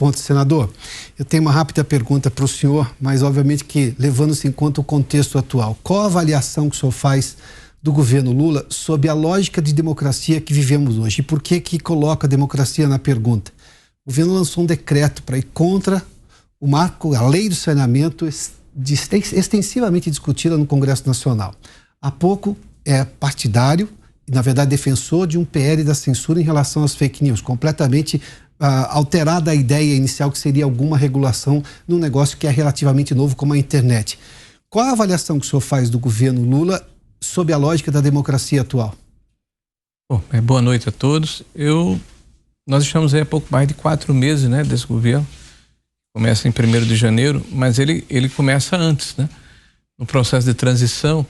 Ponto, senador. Eu tenho uma rápida pergunta para o senhor, mas obviamente que levando-se em conta o contexto atual. Qual a avaliação que o senhor faz do governo Lula sob a lógica de democracia que vivemos hoje? E por que coloca a democracia na pergunta? O governo lançou um decreto para ir contra o marco, a lei do saneamento extensivamente discutida no Congresso Nacional. Há pouco é partidário e, na verdade, defensor de um PL da censura em relação às fake news, completamente alterada a ideia inicial que seria alguma regulação num negócio que é relativamente novo como a internet. Qual a avaliação que o senhor faz do governo Lula sob a lógica da democracia atual? Bom, boa noite a todos. Nós estamos aí há pouco mais de 4 meses, né, desse governo. Começa em 1º de janeiro, mas ele começa antes, né? No processo de transição,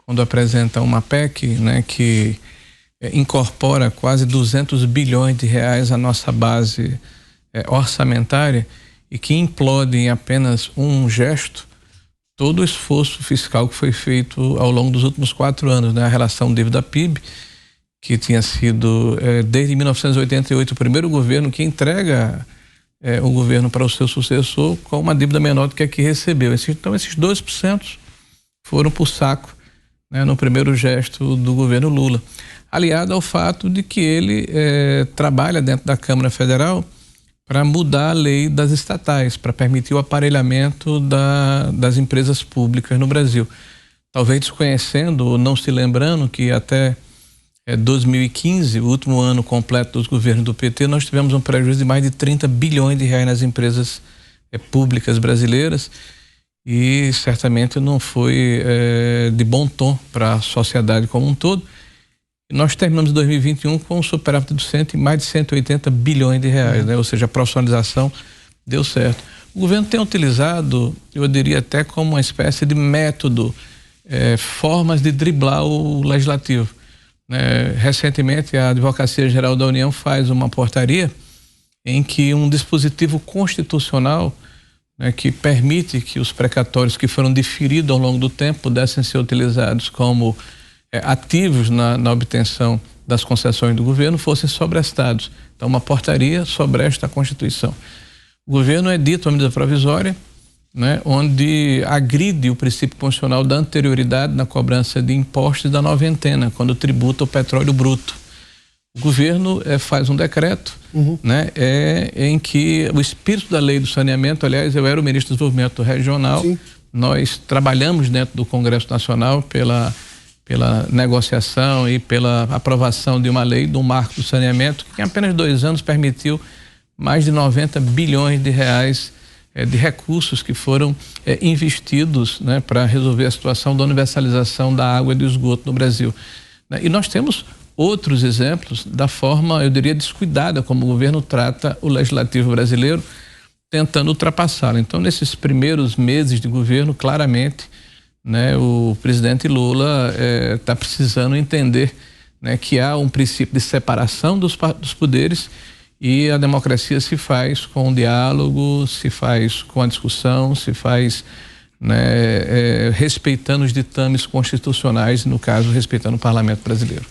quando apresenta uma PEC, né, que incorpora quase 200 bilhões de reais à nossa base orçamentária e que implode em apenas um gesto todo o esforço fiscal que foi feito ao longo dos últimos 4 anos, né? A relação dívida-PIB, que tinha sido desde 1988 o primeiro governo que entrega o governo para o seu sucessor com uma dívida menor do que a que recebeu. Então esses 2% foram para o saco, né, no primeiro gesto do governo Lula. Aliado ao fato de que ele trabalha dentro da Câmara Federal para mudar a lei das estatais, para permitir o aparelhamento das empresas públicas no Brasil. Talvez desconhecendo ou não se lembrando que até 2015, o último ano completo dos governos do PT, nós tivemos um prejuízo de mais de 30 bilhões de reais nas empresas públicas brasileiras e certamente não foi de bom tom para a sociedade como um todo. Nós terminamos 2021 com um superávit de mais de 180 bilhões de reais, né? Ou seja, a profissionalização deu certo. O governo tem utilizado, eu diria até como uma espécie de método, formas de driblar o legislativo. Recentemente, a Advocacia Geral da União faz uma portaria em que um dispositivo constitucional, né, que permite que os precatórios que foram diferidos ao longo do tempo pudessem ser utilizados como ativos na obtenção das concessões do governo, fossem sobrestados. Então, uma portaria sobresta a Constituição. O governo edita uma medida provisória, né, onde agride o princípio constitucional da anterioridade na cobrança de impostos da noventena, quando tributa o petróleo bruto. O governo faz um decreto, né, em que o espírito da lei do saneamento, aliás, eu era o ministro do Desenvolvimento Regional. Sim. Nós trabalhamos dentro do Congresso Nacional pela negociação e pela aprovação de uma lei do marco do saneamento, que em apenas 2 anos permitiu mais de 90 bilhões de reais de recursos que foram investidos, né, para resolver a situação da universalização da água e do esgoto no Brasil. E nós temos outros exemplos da forma, eu diria, descuidada como o governo trata o legislativo brasileiro, tentando ultrapassá-lo. Então, nesses primeiros meses de governo, claramente, né, o presidente Lula está precisando entender, né, que há um princípio de separação dos poderes e a democracia se faz com o diálogo, se faz com a discussão, se faz, né, respeitando os ditames constitucionais, no caso, respeitando o parlamento brasileiro.